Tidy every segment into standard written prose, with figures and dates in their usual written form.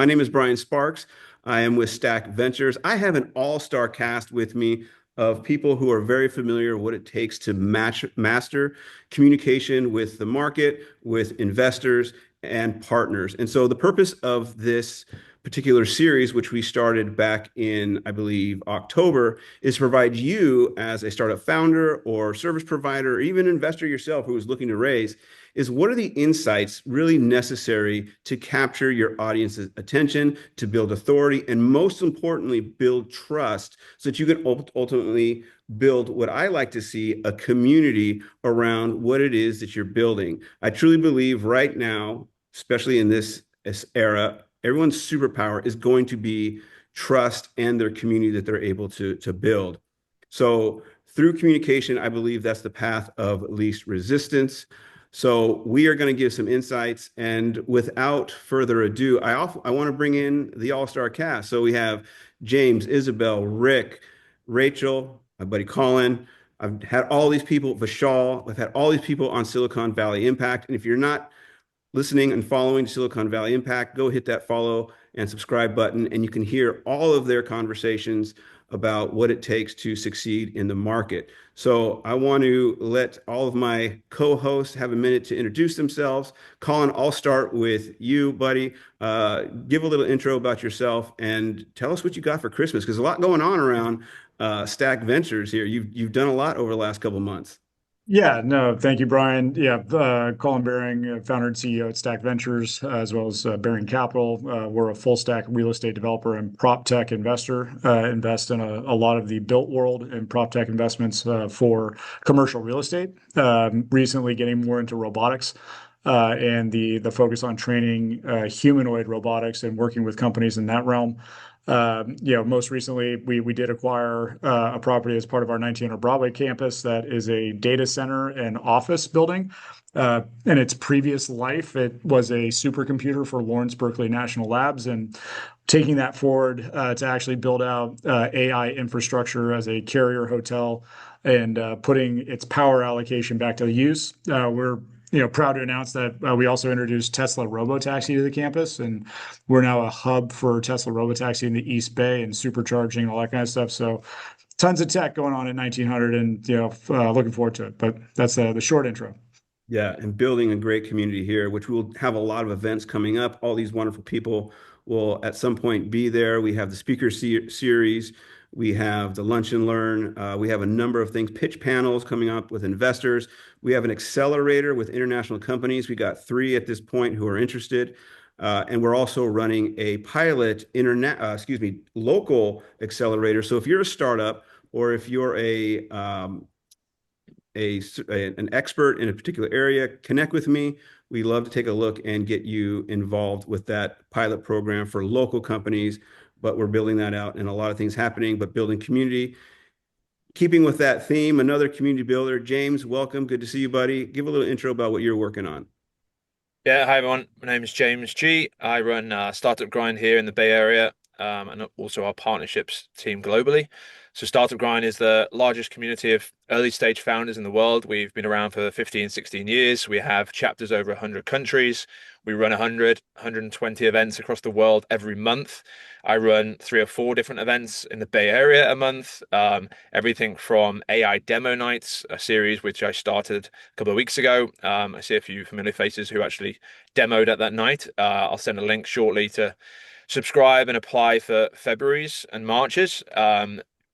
My name is Brian Sparks. I am with STAK Ventures. I have an all-star cast with me of people who are very familiar with what it takes to master communication with the market, with investors, and partners. And so the purpose of this particular series, which we started back in, I believe, October, is to provide you as a startup founder or service provider, or even investor yourself who is looking to raise, is what are the insights really necessary to capture your audience's attention, to build authority, and most importantly, build trust so that you can ultimately build what I like to see a community around what it is that you're building. I truly believe right now, especially in this era, everyone's superpower is going to be trust and their community that they're able to build. So through communication, I believe that's the path of least resistance. So we are going to give some insights, and without further ado, I want to bring in the all-star cast. So we have James, Isabelle, Rick, Rachel, my buddy Colin. I've had all these people, Vishal. I've had all these people on Silicon Valley Impact. And if you're not listening and following Silicon Valley Impact, go hit that follow and subscribe button, and you can hear all of their conversations about what it takes to succeed in the market. So I want to let all of my co-hosts have a minute to introduce themselves. Colin, I'll start with you, buddy. Give a little intro about yourself and tell us what you got for Christmas, because a lot going on around STAK Ventures here. You've done a lot over the last couple of months. Yeah, no, thank you, Brian. Yeah, Colin Behring, founder and CEO at Stack Ventures, as well as Behring Capital. We're a full stack real estate developer and prop tech investor. Invest in a lot of the built world and prop tech investments for commercial real estate. Recently, getting more into robotics. And the focus on training humanoid robotics and working with companies in that realm. Most recently we did acquire a property as part of our 1900 Broadway campus that is a data center and office building. In its previous life, it was a supercomputer for Lawrence Berkeley National Labs, and taking that forward to actually build out AI infrastructure as a carrier hotel and putting its power allocation back to use. We're proud to announce that we also introduced Tesla Robotaxi to the campus, and we're now a hub for Tesla Robotaxi in the East Bay and supercharging and all that kind of stuff. So tons of tech going on at 1900, and looking forward to it. But that's the short intro. Yeah, and building a great community here, which we'll have a lot of events coming up. All these wonderful people will at some point be there. We have the speaker series, we have the lunch and learn, we have a number of things, pitch panels coming up with investors. We have an accelerator with international companies. We got 3 at this point who are interested. And we're also running a pilot local accelerator. So if you're a startup or if you're an expert in a particular area, connect with me. We love to take a look and get you involved with that pilot program for local companies. But we're building that out, and a lot of things happening, but building community. Keeping with that theme, another community builder, James, welcome. Good to see you, buddy. Give a little intro about what you're working on. Yeah, hi everyone. My name is James G. I run Startup Grind here in the Bay Area, and also our partnerships team globally. So Startup Grind is the largest community of early stage founders in the world. We've been around for 15, 16 years. We have chapters over 100 countries. We run 120 events across the world every month. I run 3 or 4 different events in the Bay Area a month. Everything from AI demo nights, a series which I started a couple of weeks ago. I see a few familiar faces who actually demoed at that night. I'll send a link shortly to subscribe and apply for February's and March's.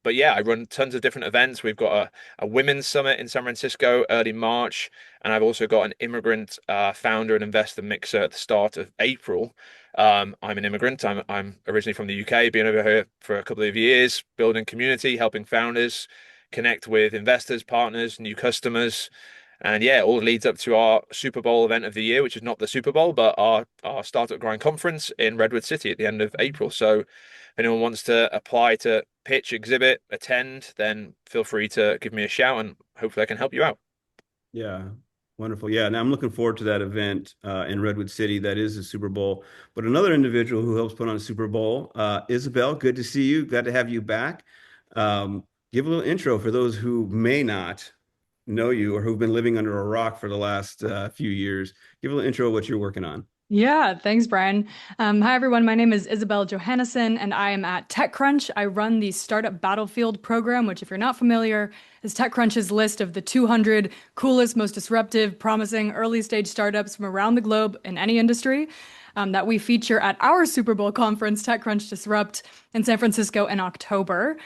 But yeah, I run tons of different events. We've got a women's summit in San Francisco early March, and I've also got an immigrant founder and investor mixer at the start of April. I'm an immigrant. I'm originally from the UK, been over here for a couple of years, building community, helping founders connect with investors, partners, new customers. And yeah, it all leads up to our Super Bowl event of the year, which is not the Super Bowl, but our Startup Grind conference in Redwood City at the end of April. So if anyone wants to apply to pitch, exhibit, attend, then feel free to give me a shout, and hopefully I can help you out. Yeah, wonderful. Yeah, and I'm looking forward to that event in Redwood City. That is a Super Bowl. But another individual who helps put on a Super Bowl, Isabelle, good to see you. Glad to have you back. Give a little intro for those who may not know you or who've been living under a rock for the last few years. Give a little intro of what you're working on. Yeah, thanks, Brian. Hi, everyone. My name is Isabelle Johannessen, and I am at TechCrunch. I run the Startup Battlefield program, which, if you're not familiar, is TechCrunch's list of the 200 coolest, most disruptive, promising early stage startups from around the globe in any industry that we feature at our Super Bowl conference, TechCrunch Disrupt, in San Francisco in October.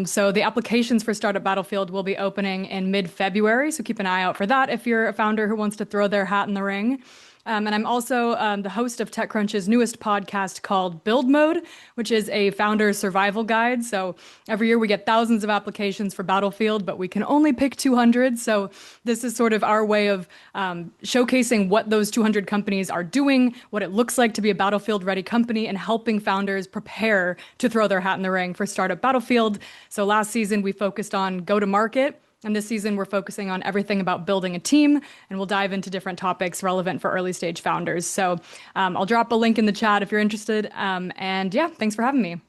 So the applications for Startup Battlefield will be opening in mid-February. So keep an eye out for that if you're a founder who wants to throw their hat in the ring. And I'm also the host of TechCrunch's newest podcast called Build Mode, which is a founder survival guide. So every year we get thousands of applications for Battlefield, but we can only pick 200. So this is sort of our way of showcasing what those 200 companies are doing, what it looks like to be a Battlefield ready company, and helping founders prepare to throw their hat in the ring for Startup Battlefield. So last season we focused on go to market. And this season, we're focusing on everything about building a team, and we'll dive into different topics relevant for early stage founders. So I'll drop a link in the chat if you're interested. And yeah, thanks for having me.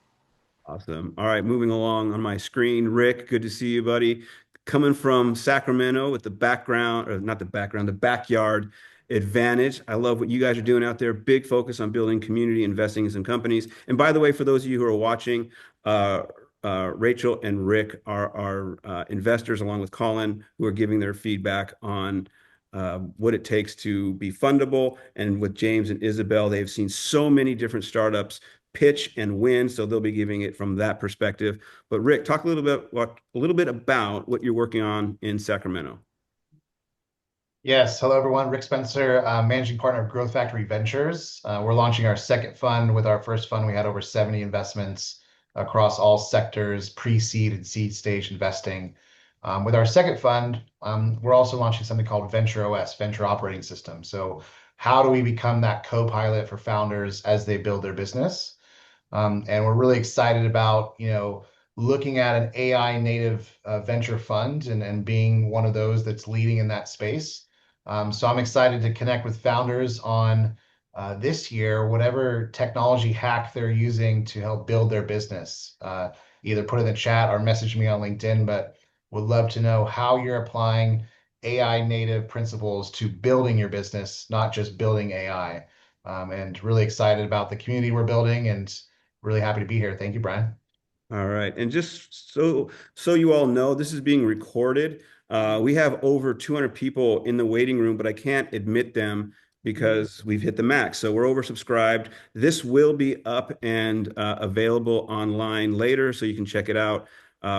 Awesome. All right, moving along on my screen. Rick, good to see you, buddy. Coming from Sacramento with the background, or not the background, the backyard advantage. I love what you guys are doing out there. Big focus on building community, investing in some companies. And by the way, for those of you who are watching, Rachel and Rick are our investors, along with Colin, who are giving their feedback on what it takes to be fundable. And with James and Isabelle, they've seen so many different startups pitch and win, so they'll be giving it from that perspective. But Rick, talk a little bit about what you're working on in Sacramento. Yes. Hello, everyone. Rick Spencer, managing partner of Growth Factory Ventures. We're launching our second fund. With our first fund, we had over 70 investments across all sectors, pre-seed and seed stage investing. With our second fund, we're also launching something called Venture OS, Venture Operating System. So how do we become that co-pilot for founders as they build their business? And we're really excited about, looking at an AI native venture fund and being one of those that's leading in that space. So I'm excited to connect with founders on this year, whatever technology hack they're using to help build their business. Either put in the chat or message me on LinkedIn, but would love to know how you're applying AI native principles to building your business, not just building AI. And really excited about the community we're building and really happy to be here. Thank you, Brian. All right. And just so you all know, this is being recorded. We have over 200 people in the waiting room, but I can't admit them because we've hit the max. So we're oversubscribed. This will be up and available online later, so you can check it out.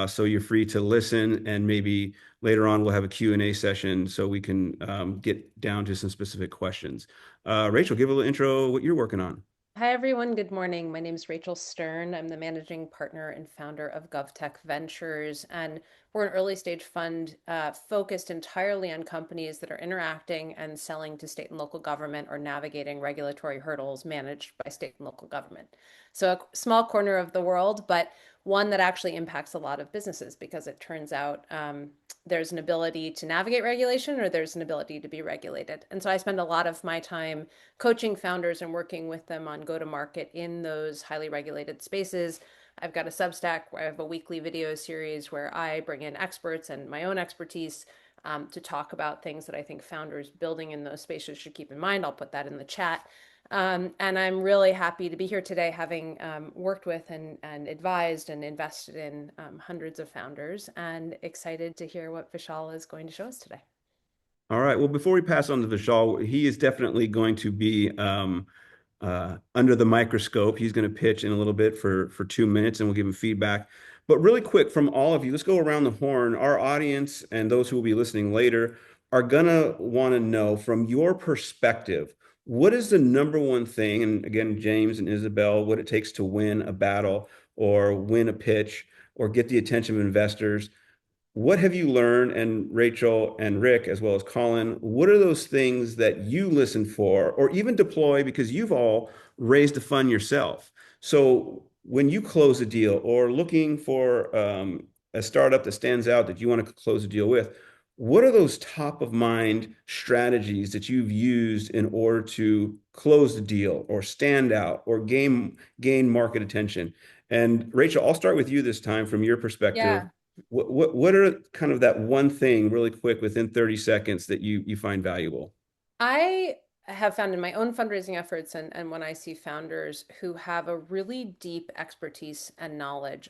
So you're free to listen, and maybe later on we'll have a Q&A session so we can get down to some specific questions. Rachel, give a little intro what you're working on. Hi, everyone. Good morning. My name is Rachel Stern. I'm the managing partner and founder of Govtech Ventures, and we're an early stage fund focused entirely on companies that are interacting and selling to state and local government or navigating regulatory hurdles managed by state and local government. So a small corner of the world, but one that actually impacts a lot of businesses because it turns out there's an ability to navigate regulation or there's an ability to be regulated. And so I spend a lot of my time coaching founders and working with them on go to market in those highly regulated spaces. I've got a Substack where I have a weekly video series where I bring in experts and my own expertise to talk about things that I think founders building in those spaces should keep in mind. I'll put that in the chat. And I'm really happy to be here today, having worked with and advised and invested in hundreds of founders, and excited to hear what Vishal is going to show us today. All right. Well, before we pass on to Vishal, he is definitely going to be under the microscope. He's going to pitch in a little bit for 2 minutes, and we'll give him feedback. But really quick, from all of you, let's go around the horn. Our audience and those who will be listening later are going to want to know, from your perspective, what is the number one thing, and again, James and Isabelle, what it takes to win a battle or win a pitch or get the attention of investors? What have you learned? And Rachel and Rick, as well as Colin, what are those things that you listen for or even deploy, because you've all raised a fund yourself? So when you close a deal or looking for a startup that stands out that you want to close a deal with, what are those top of mind strategies that you've used in order to close the deal or stand out or gain market attention? And Rachel, I'll start with you this time from your perspective. Yeah. What are kind of that one thing really quick within 30 seconds that you find valuable? I have found in my own fundraising efforts and when I see founders who have a really deep expertise and knowledge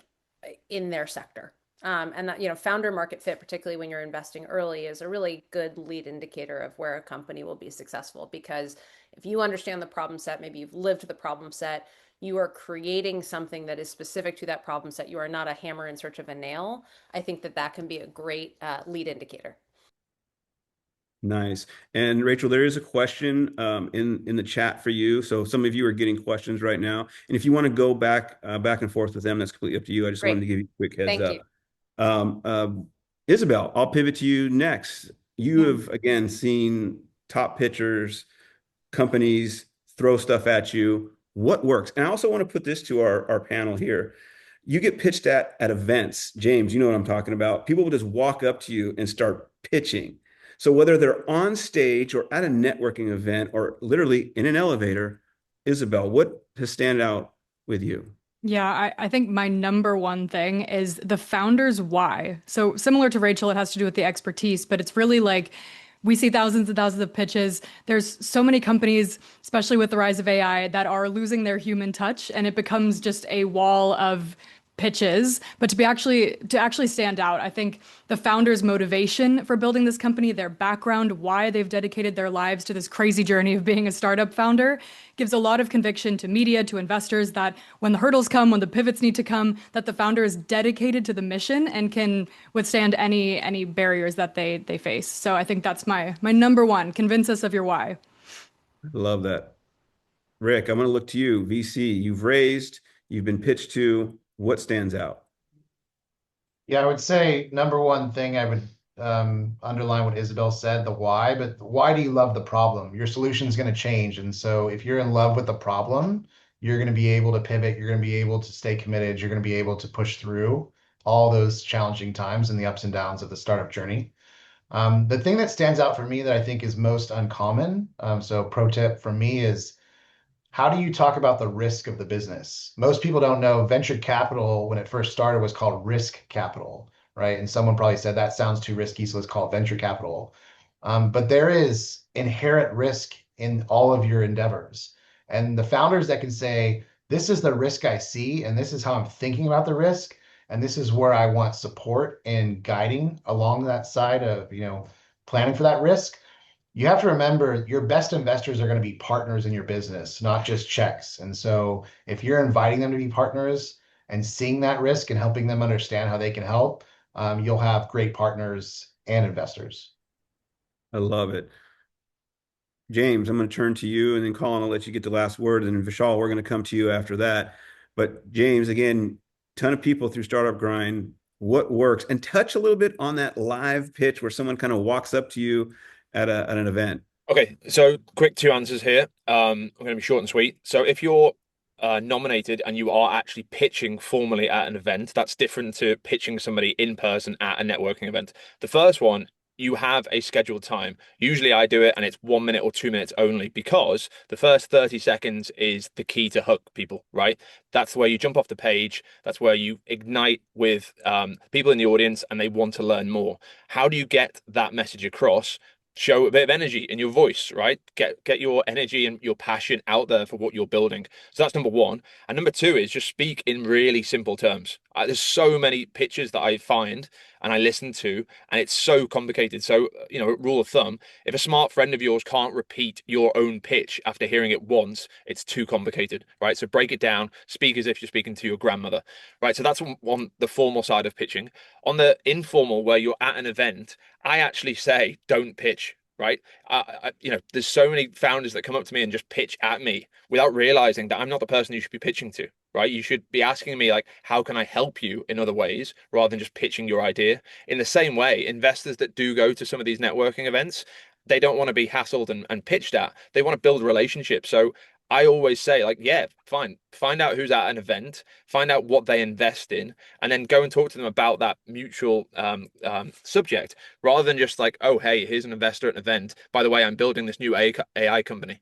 in their sector. And that, founder market fit, particularly when you're investing early, is a really good lead indicator of where a company will be successful. Because if you understand the problem set, maybe you've lived the problem set, you are creating something that is specific to that problem set. You are not a hammer in search of a nail. I think that can be a great lead indicator. Nice. And Rachel, there is a question in the chat for you. So some of you are getting questions right now, and if you want to go back and forth with them, that's completely up to you. I just wanted to Great. give you a quick heads Thank you. up. Isabelle, I'll pivot to you next. You have again seen top pitchers, companies throw stuff at you. What works? And I also want to put this to our panel here. You get pitched at events. James, you know what I'm talking about. People will just walk up to you and start pitching. So whether they're on stage or at a networking event or literally in an elevator, Isabelle, what has stand out with you? Yeah, I think my number one thing is the founder's why. So similar to Rachel, it has to do with the expertise, but it's really like we see thousands and thousands of pitches. There's so many companies, especially with the rise of AI, that are losing their human touch, and it becomes just a wall of pitches. But to actually stand out, I think the founder's motivation for building this company, their background, why they've dedicated their lives to this crazy journey of being a startup founder, gives a lot of conviction to media, to investors, that when the hurdles come, when the pivots need to come, that the founder is dedicated to the mission and can withstand any barriers that they face. So I think that's my number one. Convince us of your why. Love that. Rick, I'm going to look to you. VC, you've raised, you've been pitched to. What stands out? Yeah, I would say number one thing I would underline what Isabelle said, the why, but why do you love the problem? Your solution is going to change. And so if you're in love with the problem, you're going to be able to pivot, you're going to be able to stay committed, you're going to be able to push through all those challenging times and the ups and downs of the startup journey. The thing that stands out for me that I think is most uncommon, so pro tip from me is, how do you talk about the risk of the business? Most people don't know venture capital, when it first started, was called risk capital, right? And someone probably said that sounds too risky, so let's call it venture capital. But there is inherent risk in all of your endeavors. And the founders that can say, this is the risk I see, and this is how I'm thinking about the risk, and this is where I want support and guiding along that side of, planning for that risk. You have to remember your best investors are going to be partners in your business, not just checks. And so if you're inviting them to be partners and seeing that risk and helping them understand how they can help, you'll have great partners and investors. I love it. James, I'm going to turn to you, and then Colin, I'll let you get the last word, and then Vishal, we're going to come to you after that. But James, again, ton of people through Startup Grind. What works? And touch a little bit on that live pitch where someone kind of walks up to you at an event. Okay, so quick two answers here. I'm going to be short and sweet. So if you're nominated and you are actually pitching formally at an event, that's different to pitching somebody in person at a networking event. The first one, you have a scheduled time. Usually I do it and it's 1 minute or 2 minutes only, because the first 30 seconds is the key to hook people, right? That's where you jump off the page. That's where you ignite with people in the audience and they want to learn more. How do you get that message across? Show a bit of energy in your voice, right? Get your energy and your passion out there for what you're building. So that's number one. And number two is just speak in really simple terms. There's so many pitches that I find and I listen to, and it's so complicated. So, rule of thumb, if a smart friend of yours can't repeat your own pitch after hearing it once, it's too complicated, right? So break it down, speak as if you're speaking to your grandmother, right? So that's on the formal side of pitching. On the informal, where you're at an event, I actually say, don't pitch, right? There's so many founders that come up to me and just pitch at me without realizing that I'm not the person you should be pitching to, right? You should be asking me, like, how can I help you in other ways, rather than just pitching your idea. In the same way, investors that do go to some of these networking events, they don't want to be hassled and pitched at. They want to build relationships. So I always say, like, yeah, fine. Find out who's at an event, find out what they invest in, and then go and talk to them about that mutual subject, rather than just like, oh, hey, here's an investor at an event. By the way, I'm building this new AI company.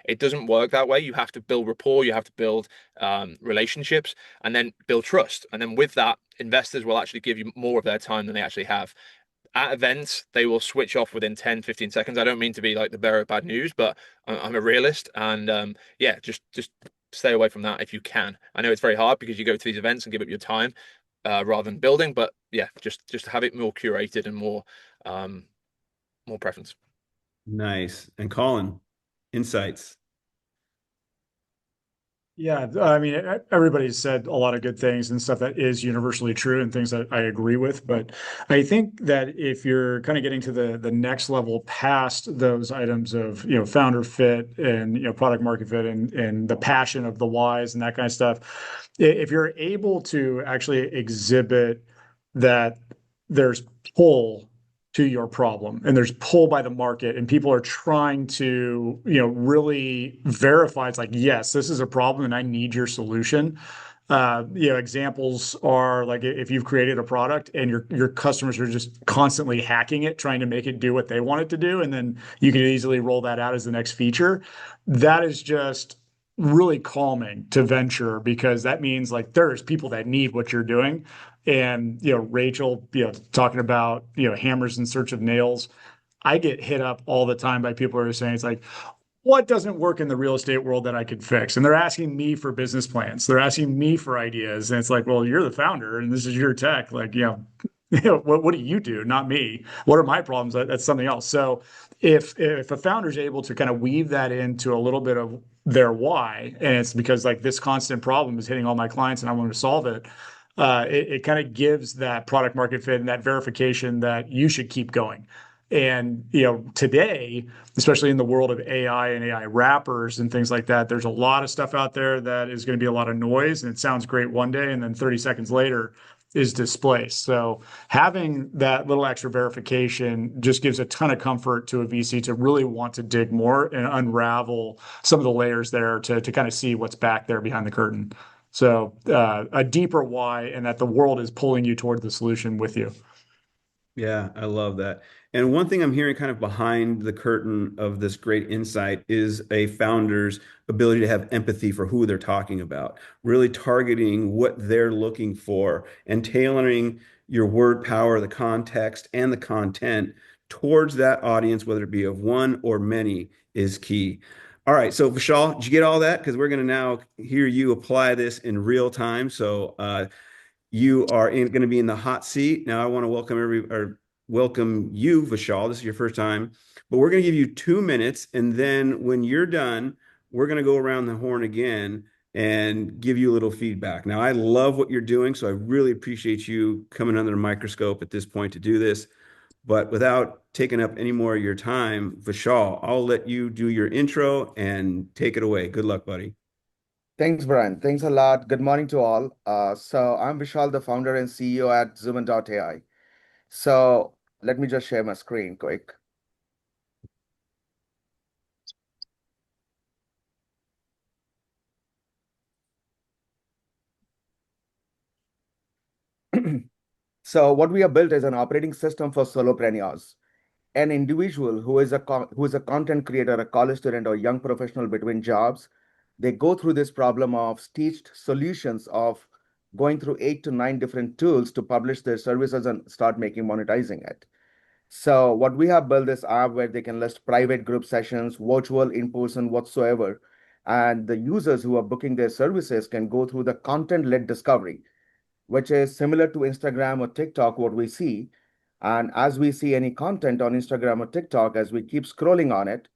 It doesn't work that way. You have to build rapport, you have to build relationships, and then build trust. And then with that, investors will actually give you more of their time than they actually have. at events, they will switch off within 10, 15 seconds. I don't mean to be like the bearer of bad news, but I'm a realist. And yeah, just stay away from that if you can. I know it's very hard because you go to these events and give up your time rather than building, but yeah, just have it more curated and more preference. Nice. And Colin, insights. Yeah, I mean, everybody's said a lot of good things and stuff that is universally true and things that I agree with. But I think that if you're kind of getting to the next level past those items of, founder fit and, product market fit and the passion of the whys and that kind of stuff, if you're able to actually exhibit that there's pull to your problem and there's pull by the market and people are trying to really verify it's like, yes, this is a problem and I need your solution. Examples are like if you've created a product and your customers are just constantly hacking it, trying to make it do what they want it to do, and then you can easily roll that out as the next feature. That is just really calming to venture because that means like there's people that need what you're doing. And Rachel, talking about hammers in search of nails. I get hit up all the time by people who are saying it's like, what doesn't work in the real estate world that I could fix? And they're asking me for business plans. They're asking me for ideas. And it's like, well, you're the founder and this is your tech. Like, what do you do? Not me. What are my problems? That's something else. So if a founder is able to kind of weave that into a little bit of their why, and it's because like this constant problem is hitting all my clients and I want to solve it, it kind of gives that product market fit and that verification that you should keep going. And today, especially in the world of AI and AI wrappers and things like that, there's a lot of stuff out there that is going to be a lot of noise, and it sounds great one day, and then 30 seconds later is displaced. So having that little extra verification just gives a ton of comfort to a VC to really want to dig more and unravel some of the layers there to kind of see what's back there behind the curtain. So a deeper why, and that the world is pulling you toward the solution with you. Yeah, I love that. And one thing I'm hearing kind of behind the curtain of this great insight is a founder's ability to have empathy for who they're talking about, really targeting what they're looking for and tailoring your word power, the context, and the content towards that audience, whether it be of one or many, is key. All right, so Vishal, did you get all that? Because we're going to now hear you apply this in real time. So you are going to be in the hot seat. Now I want to welcome you, Vishal. This is your first time, but we're going to give you 2 minutes. And then when you're done, we're going to go around the horn again and give you a little feedback. Now, I love what you're doing, so I really appreciate you coming under the microscope at this point to do this. But without taking up any more of your time, Vishal, I'll let you do your intro and take it away. Good luck, buddy. Thanks, Brian. Thanks a lot. Good morning to all. So I'm Vishal, the founder and CEO at XUMAN.AI. So let me just share my screen quick. So what we have built is an operating system for solopreneurs. An individual who is a content creator, a college student, or young professional between jobs, they go through this problem of stitched solutions of going through 8 to 9 different tools to publish their services and start monetizing it. So what we have built this app where they can list private group sessions, virtual, in-person, whatsoever. And the users who are booking their services can go through the content-led discovery, which is similar to Instagram or TikTok, what we see. And as we see any content on Instagram or TikTok, as we keep scrolling on it,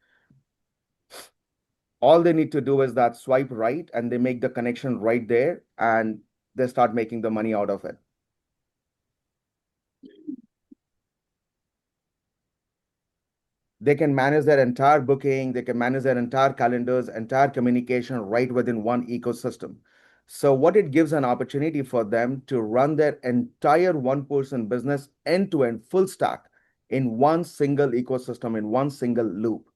all they need to do is that swipe right and they make the connection right there and they start making the money out of it. They can manage their entire booking, they can manage their entire calendars, entire communication right within one ecosystem. So what it gives an opportunity for them to run their entire one-person business end-to-end full stack in one single ecosystem, in one single loop.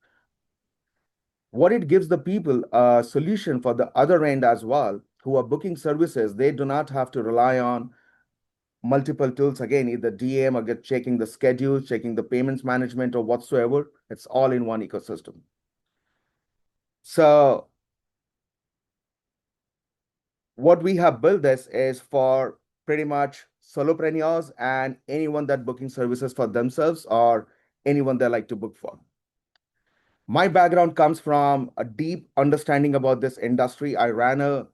What it gives the people a solution for the other end as well, who are booking services, they do not have to rely on multiple tools, again, either DM or get checking the schedule, checking the payments management or whatsoever. It's all in one ecosystem. So what we have built this is for pretty much solopreneurs and anyone that booking services for themselves or anyone they like to book for. My background comes from a deep understanding about this industry. I ran a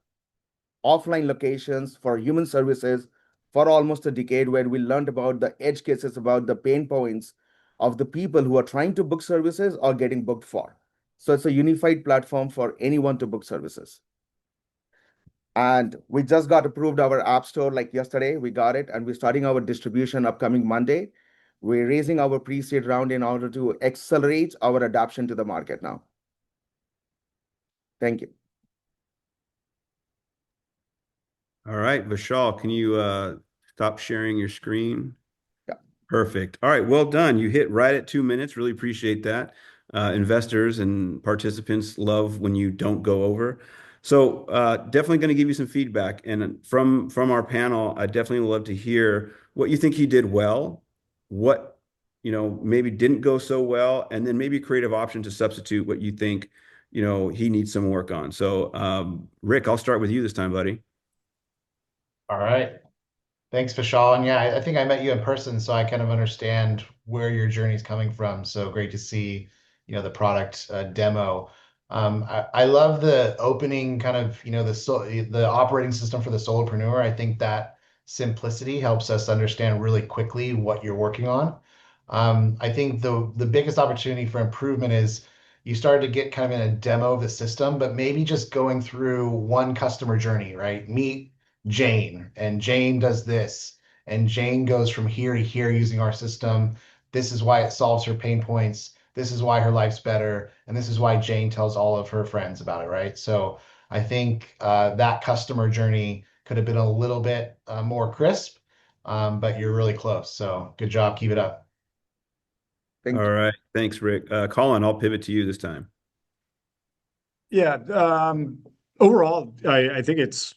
offline locations for human services for almost a decade, where we learned about the edge cases, about the pain points of the people who are trying to book services or getting booked for. So it's a unified platform for anyone to book services. And we just got approved our app store like yesterday. We got it, and we're starting our distribution upcoming Monday. We're raising our pre-seed round in order to accelerate our adoption to the market now. Thank you. All right, Vishal, can you stop sharing your screen? Yeah. Perfect. All right, well done. You hit right at 2 minutes. Really appreciate that. Investors and participants love when you don't go over. So definitely going to give you some feedback. And from our panel, I definitely would love to hear what you think he did well, what maybe didn't go so well, and then maybe a creative option to substitute what you think he needs some work on. So Rick, I'll start with you this time, buddy. All right. Thanks, Vishal. And yeah, I think I met you in person, so I kind of understand where your journey is coming from. So great to see, the product demo. I love the opening kind of, the operating system for the solopreneur. I think that simplicity helps us understand really quickly what you're working on. I think the biggest opportunity for improvement is you started to get kind of in a demo of the system, but maybe just going through one customer journey, right? Meet Jane, and Jane does this, and Jane goes from here to here using our system. This is why it solves her pain points. This is why her life's better. And this is why Jane tells all of her friends about it, right? So I think that customer journey could have been a little bit more crisp, but you're really close. So good job. Keep it up. All right. Thanks, Rick. Colin, I'll pivot to you this time. Yeah. Overall, I think it's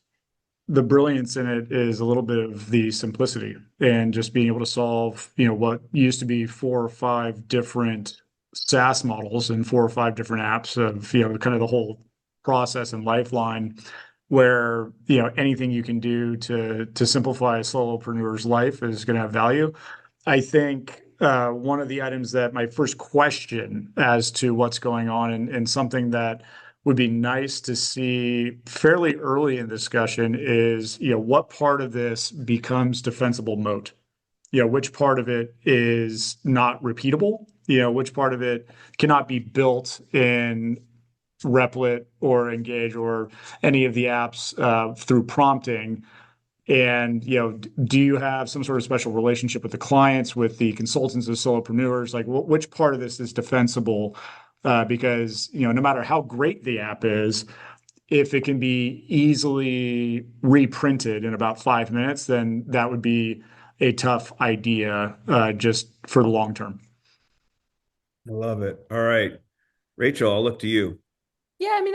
the brilliance in it is a little bit of the simplicity and just being able to solve, what used to be 4 or 5 different SaaS models and 4 or 5 different apps of, kind of the whole process and lifeline where, anything you can do to simplify a solopreneur's life is going to have value. I think one of the items that my first question as to what's going on and something that would be nice to see fairly early in discussion is, what part of this becomes defensible moat? Which part of it is not repeatable? Which part of it cannot be built in Replit or Engage or any of the apps through prompting? And, do you have some sort of special relationship with the clients, with the consultants of solopreneurs? Like, which part of this is defensible? Because, no matter how great the app is, if it can be easily reprinted in about 5 minutes, then that would be a tough idea just for the long term. I love it. All right. Rachel, I'll look to you. Yeah, I mean,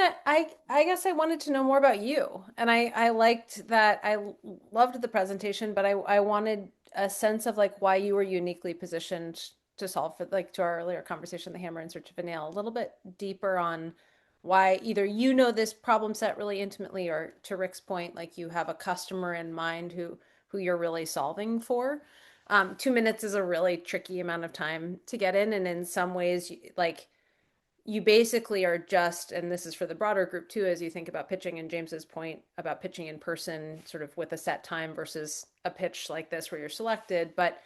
I guess I wanted to know more about you, and I liked that. Loved the presentation, but I wanted a sense of like why you were uniquely positioned to solve for, like, to our earlier conversation, the hammer in search of a nail, a little bit deeper on why either this problem set really intimately, or to Rick's point, like you have a customer in mind who you're really solving for. 2 minutes is a really tricky amount of time to get in, and in some ways, like you basically are just, and this is for the broader group too, as you think about pitching, and James's point about pitching in person, sort of with a set time versus a pitch like this where you're selected. But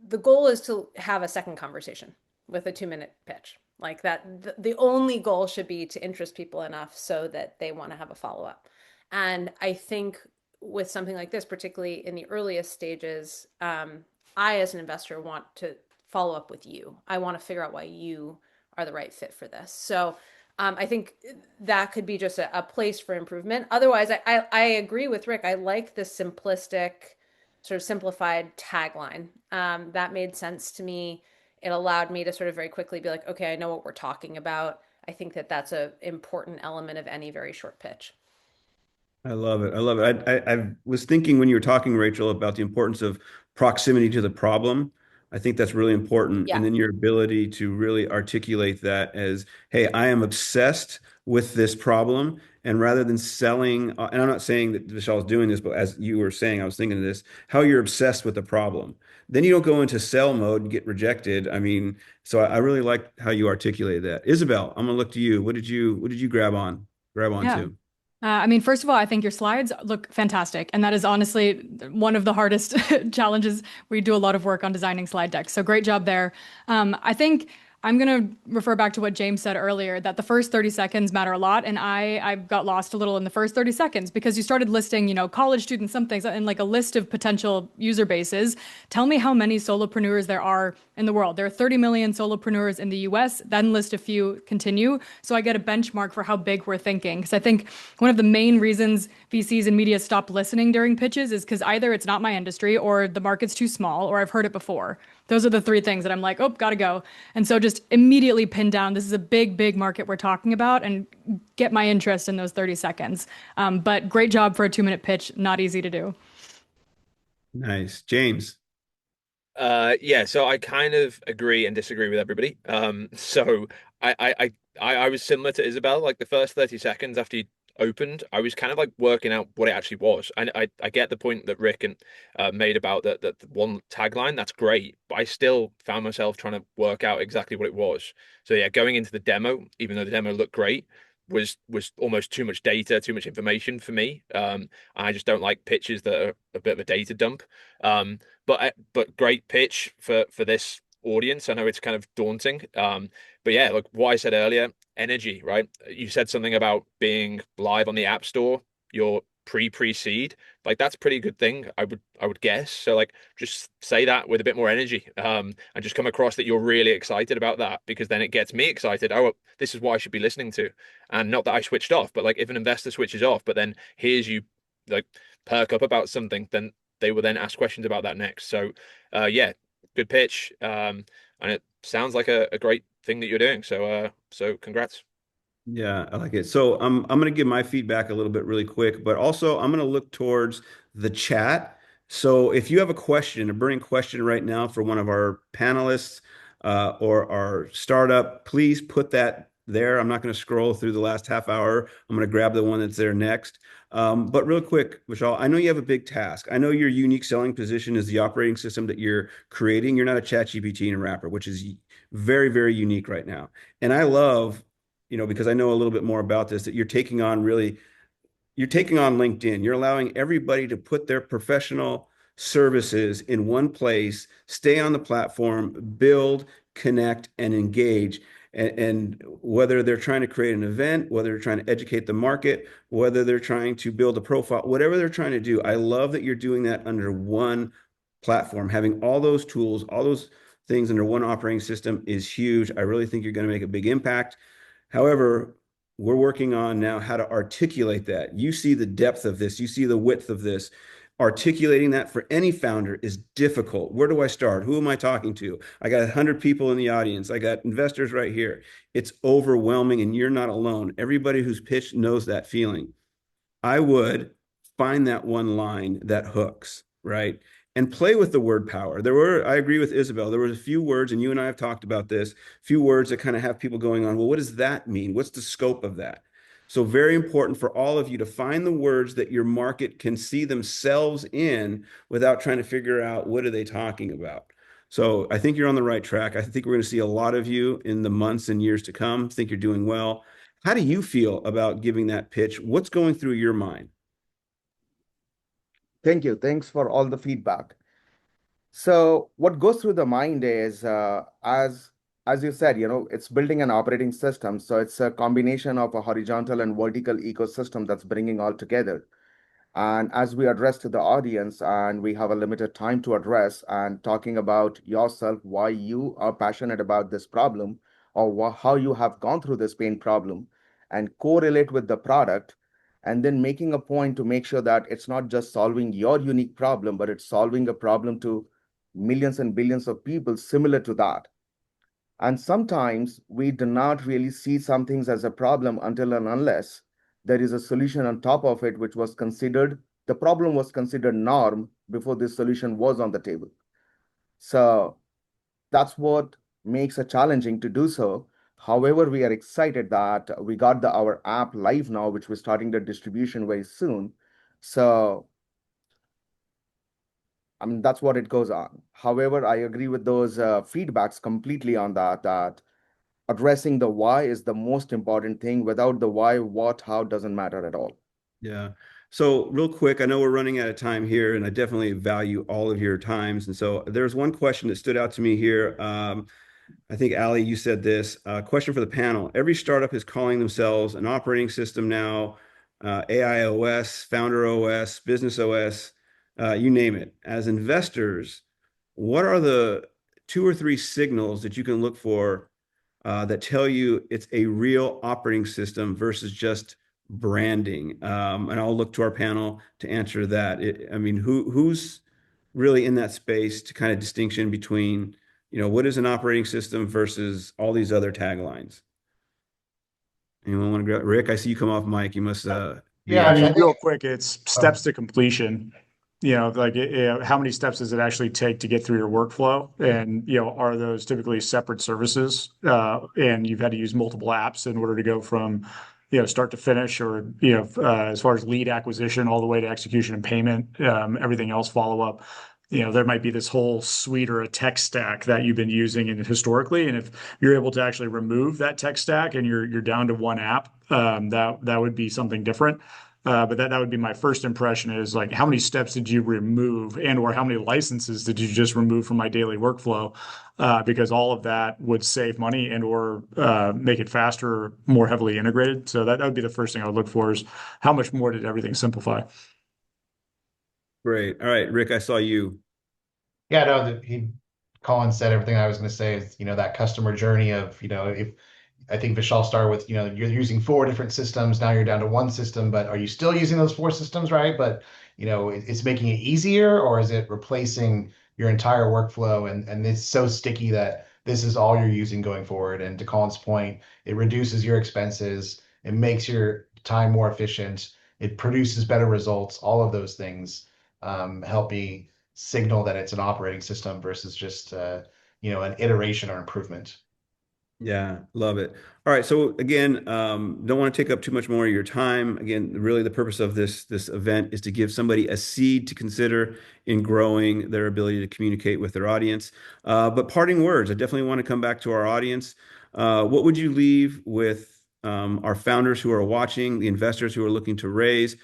the goal is to have a second conversation with a 2-minute pitch. Like that, the only goal should be to interest people enough so that they want to have a follow-up. And I think with something like this, particularly in the earliest stages, I, as an investor, want to follow up with you. I want to figure out why you are the right fit for this. So I think that could be just a place for improvement. Otherwise, I agree with Rick. I like the simplistic, sort of simplified tagline. That made sense to me. It allowed me to sort of very quickly be like, okay, I know what we're talking about. I think that that's an important element of any very short pitch. I love it. I love it. I was thinking when you were talking, Rachel, about the importance of proximity to the problem. I think that's really important. Yeah. And then your ability to really articulate that as, hey, I am obsessed with this problem, And rather than selling, and I'm not saying that Vishal is doing this, but as you were saying, I was thinking of this, how you're obsessed with the problem. Then you don't go into sell mode and get rejected. I mean, so I really like how you articulated that. Isabelle, I'm gonna look to you. What did you grab Yeah. onto? I mean, first of all, I think your slides look fantastic. And that is honestly one of the hardest challenges. We do a lot of work on designing slide decks. So great job there. I think I'm going to refer back to what James said earlier, that the first 30 seconds matter a lot. And I got lost a little in the first 30 seconds because you started listing, college students, some things, and like a list of potential user bases. Tell me how many solopreneurs there are in the world. There are 30 million solopreneurs in the US, then list a few, continue. So I get a benchmark for how big we're thinking. Because I think one of the main reasons VCs and media stop listening during pitches is because either it's not my industry or the market's too small or I've heard it before. Those are the three things that I'm like, oh, gotta go. And so just immediately pin down, this is a big, big market we're talking about and get my interest in those 30 seconds. But great job for a 2-minute pitch. Not easy to do. Nice. James. Yeah, so I kind of agree and disagree with everybody. So I was similar to Isabel. Like the first 30 seconds after you opened, I was kind of like working out what it actually was. And I get the point that Rick and made about that one tagline. That's great, but I still found myself trying to work out exactly what it was. So yeah, going into the demo, even though the demo looked great, was almost too much data, too much information for me. I just don't like pitches that are a bit of a data dump. But great pitch for this audience. I know it's kind of daunting. But yeah, like what I said earlier, energy, right? You said something about being live on the App Store, your pre-seed. Like that's a pretty good thing, I would guess. So like just say that with a bit more energy. And just come across that you're really excited about that because then it gets me excited. Oh, this is what I should be listening to. And not that I switched off, but like if an investor switches off, but then hears you like perk up about something, then they will then ask questions about that next. So, yeah, good pitch. And it sounds like a great thing that you're doing. So congrats. Yeah, I like it. So I'm going to give my feedback a little bit really quick, but also I'm going to look towards the chat. So if you have a question, a burning question right now for one of our panelists or our startup, please put that there. I'm not going to scroll through the last half hour. I'm going to grab the one that's there next. But real quick, Vishal, I know you have a big task. I know your unique selling position is the operating system that you're creating. You're not a chat GPT and a wrapper, which is very, very unique right now. And I love because I know a little bit more about this, that you're taking on LinkedIn. You're allowing everybody to put their professional services in one place, stay on the platform, build, connect, and engage. And whether they're trying to create an event, whether they're trying to educate the market, whether they're trying to build a profile, whatever they're trying to do, I love that you're doing that under one platform. Having all those tools, all those things under one operating system is huge. I really think you're going to make a big impact. However, we're working on now how to articulate that. You see the depth of this, you see the width of this. Articulating that for any founder is difficult. Where do I start? Who am I talking to? I got 100 people in the audience. I got investors right here. It's overwhelming, and you're not alone. Everybody who's pitched knows that feeling. I would find that one line that hooks, right? And play with the word power. I agree with Isabelle, there were a few words, and you and I have talked about this, few words that kind of have people going on, well, what does that mean? What's the scope of that? So very important for all of you to find the words that your market can see themselves in without trying to figure out what are they talking about. So I think you're on the right track. I think we're going to see a lot of you in the months and years to come. I think you're doing well. How do you feel about giving that pitch? What's going through your mind? Thank you. Thanks for all the feedback. So what goes through the mind is, as you said, it's building an operating system. So it's a combination of a horizontal and vertical ecosystem that's bringing all together. And as we address to the audience, and we have a limited time to address, and talking about yourself, why you are passionate about this problem, or how you have gone through this pain problem, and correlate with the product, and then making a point to make sure that it's not just solving your unique problem, but it's solving a problem to millions and billions of people similar to that. And sometimes we do not really see some things as a problem until and unless there is a solution on top of it, which was considered, the problem was considered norm before this solution was on the table. So that's what makes it challenging to do so. However, we are excited that we got our app live now, which we're starting the distribution very soon. So, I mean, that's what it goes on. However, I agree with those feedbacks completely on that addressing the why is the most important thing. Without the why, what, how doesn't matter at all. Yeah. So real quick, I know we're running out of time here, and I definitely value all of your times. And so there's one question that stood out to me here. I think, Ali, you said this. Question for the panel. Every startup is calling themselves an operating system now, AI OS, Founder OS, Business OS, you name it. As investors, what are the two or three signals that you can look for that tell you it's a real operating system versus just branding? And I'll look to our panel to answer that. I mean, who's really in that space to kind of distinction between, what is an operating system versus all these other taglines? Anyone want to grab Rick? I see you come off mic. You must be Yeah, I I mean, think real quick, it's steps to completion. How many steps does it actually take to get through your workflow? And, are those typically separate services? And you've had to use multiple apps in order to go from, start to finish, or, as far as lead acquisition all the way to execution and payment, everything else follow up. There might be this whole suite or a tech stack that you've been using historically. And if you're able to actually remove that tech stack and you're down to one app, that would be something different. But that would be my first impression, is like, how many steps did you remove, and or how many licenses did you just remove from my daily workflow? Because all of that would save money and or make it faster, more heavily integrated. So that would be the first thing I would look for, is how much more did everything simplify? great. All right, Rick, I saw you. Yeah, no, Colin said everything I was going to say. Is, that customer journey of, if I think Vishal started with, you're using four different systems. Now you're down to one system, but are you still using those four systems, right? But, it's making it easier, or is it replacing your entire workflow? And it's so sticky that this is all you're using going forward. And to Colin's point, it reduces your expenses. It makes your time more efficient. It produces better results. All of those things help me signal that it's an operating system versus just, an iteration or improvement. Yeah, love it. All right, so again, don't want to take up too much more of your time. Again, really the purpose of this event is to give somebody a seed to consider in growing their ability to communicate with their audience. But parting words, I definitely want to come back to our audience. What would you leave with our founders who are watching, the investors who are looking to raise?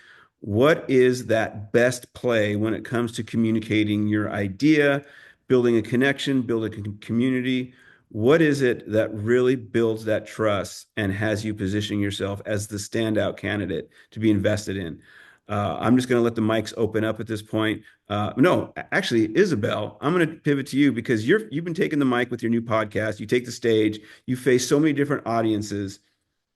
What is that best play when it comes to communicating your idea, building a connection, building a community? What is it that really builds that trust and has you positioning yourself as the standout candidate to be invested in? I'm just going to let the mics open up at this point. No, actually, Isabelle, I'm going to pivot to you because you've been taking the mic with your new podcast. You take the stage. You face so many different audiences.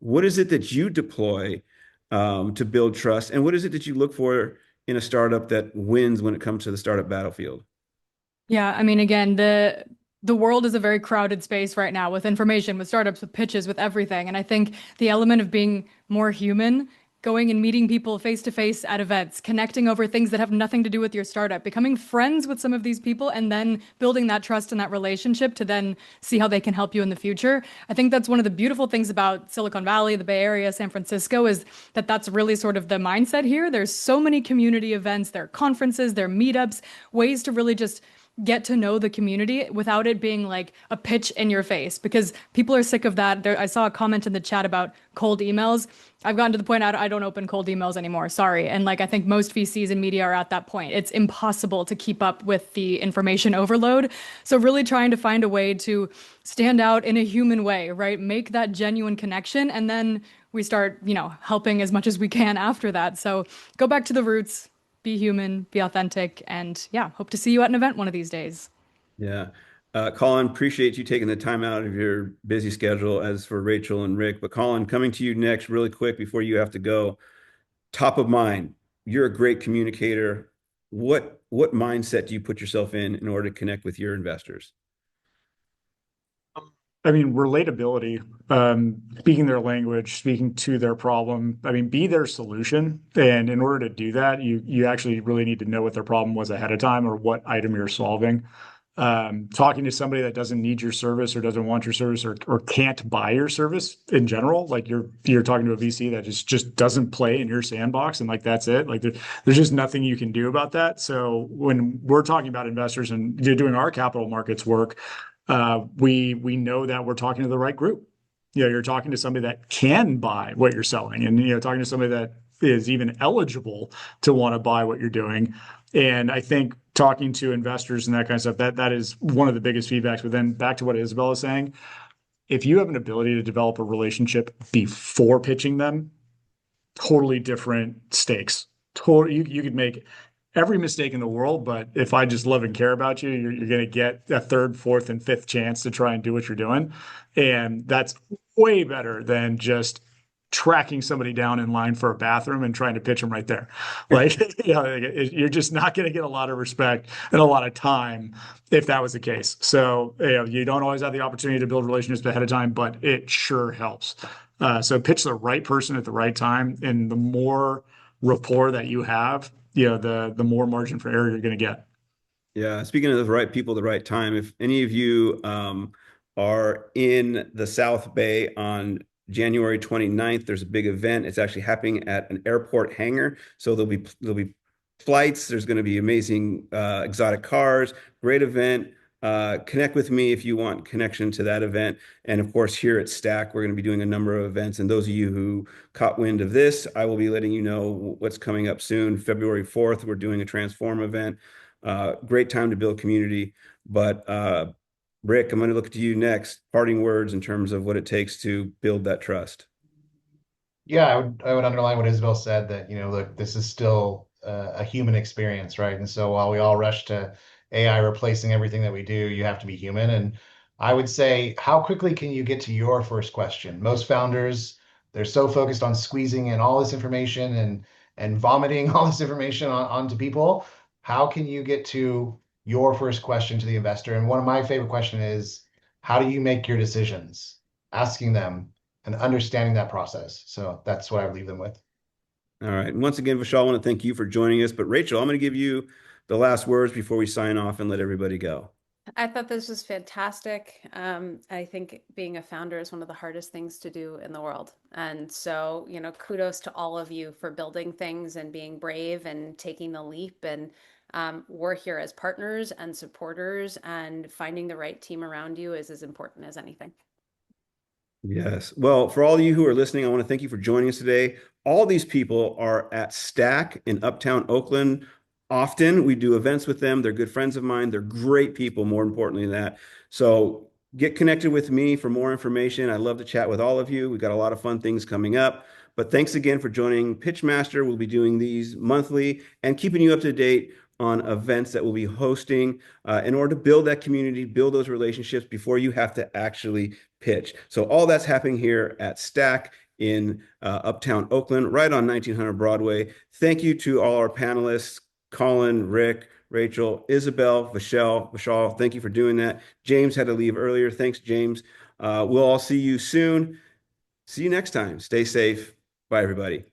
What is it that you deploy to build trust, and what is it that you look for in a startup that wins when it comes to the startup battlefield? Yeah, I mean, again, the world is a very crowded space right now, with information, with startups, with pitches, with everything. And I think the element of being more human, going and meeting people face to face at events, connecting over things that have nothing to do with your startup, becoming friends with some of these people, and then building that trust and that relationship to then see how they can help you in the future. I think that's one of the beautiful things about Silicon Valley, the Bay Area, San Francisco, is that that's really sort of the mindset here. There's so many community events, there are conferences, there are meetups, ways to really just get to know the community without it being like a pitch in your face, because people are sick of that. I saw a comment in the chat about cold emails. I've gotten to the point I don't open cold emails anymore. Sorry. And like, I think most VCs and media are at that point. It's impossible to keep up with the information overload. So really trying to find a way to stand out in a human way, right? Make that genuine connection. And then we start, helping as much as we can after that. So go back to the roots, be human, be authentic, and yeah, hope to see you at an event one of these days. Yeah. Colin, appreciate you taking the time out of your busy schedule, as for Rachel and Rick. But Colin, coming to you next really quick before you have to go. Top of mind, you're a great communicator. What mindset do you put yourself in order to connect with your investors? I mean, relatability, speaking their language, speaking to their problem. I mean, be their solution. And in order to do that, you actually really need to know what their problem was ahead of time, or what item you're solving. talking to somebody that doesn't need your service or doesn't want your service or can't buy your service in general, like you're talking to a VC that just doesn't play in your sandbox and like that's it. Like there's just nothing you can do about that. So when we're talking about investors and you're doing our capital markets work, we know that we're talking to the right group. You're talking to somebody that can buy what you're selling, and talking to somebody that is even eligible to want to buy what you're doing. And I think talking to investors and that kind of stuff, that is one of the biggest feedbacks. But then back to what Isabelle is saying, if you have an ability to develop a relationship before pitching them, totally different stakes. You could make every mistake in the world, but if I just love and care about you, you're going to get a third, fourth, and fifth chance to try and do what you're doing. And that's way better than just tracking somebody down in line for a bathroom and trying to pitch them right there. Like, you're just not going to get a lot of respect and a lot of time if that was the case. So, you don't always have the opportunity to build relationships ahead of time, but it sure helps. So pitch the right person at the right time, and the more rapport that you have, the more margin for error you're going to get. Yeah, speaking of the right people at the right time, if any of you are in the South Bay on January 29th, there's a big event. It's actually happening at an airport hangar. So there'll be flights. There's going to be amazing exotic cars. Great event. Connect with me if you want connection to that event. And of course, here at STAK, we're going to be doing a number of events. And those of you who caught wind of this, I will be letting you know what's coming up soon. February 4th, we're doing a Transform event. Great time to build community. But Rick, I'm going to look to you next. Parting words in terms of what it takes to build that trust. Yeah, I would underline what Isabel said, that, look, this is still a human experience, right? And so while we all rush to AI replacing everything that we do, you have to be human. And I would say, how quickly can you get to your first question? Most founders, they're so focused on squeezing in all this information and vomiting all this information onto people. How can you get to your first question to the investor? And one of my favorite questions is, how do you make your decisions? Asking them and understanding that process. So that's what I would leave them with. All right. And once again, Vishal, I want to thank you for joining us. But Rachel, I'm going to give you the last words before we sign off and let everybody go. I thought this was fantastic. I think being a founder is one of the hardest things to do in the world. And so, kudos to all of you for building things and being brave and taking the leap. And we're here as partners and supporters, and finding the right team around you is as important as anything. Yes. Well, for all of you who are listening, I want to thank you for joining us today. All these people are at STAK in Uptown Oakland. Often we do events with them. They're good friends of mine. They're great people, more importantly than that. So get connected with me for more information. I'd love to chat with all of you. We've got a lot of fun things coming up. But thanks again for joining PitchMaster. We'll be doing these monthly and keeping you up to date on events that we'll be hosting in order to build that community, build those relationships before you have to actually pitch. So all that's happening here at STAK in Uptown Oakland, right on 1900 Broadway. Thank you to all our panelists, Colin, Rick, Rachel, Isabelle, Vishal, thank you for doing that. James had to leave earlier. Thanks, James. We'll all see you soon. See you next time. Stay safe. Bye, everybody.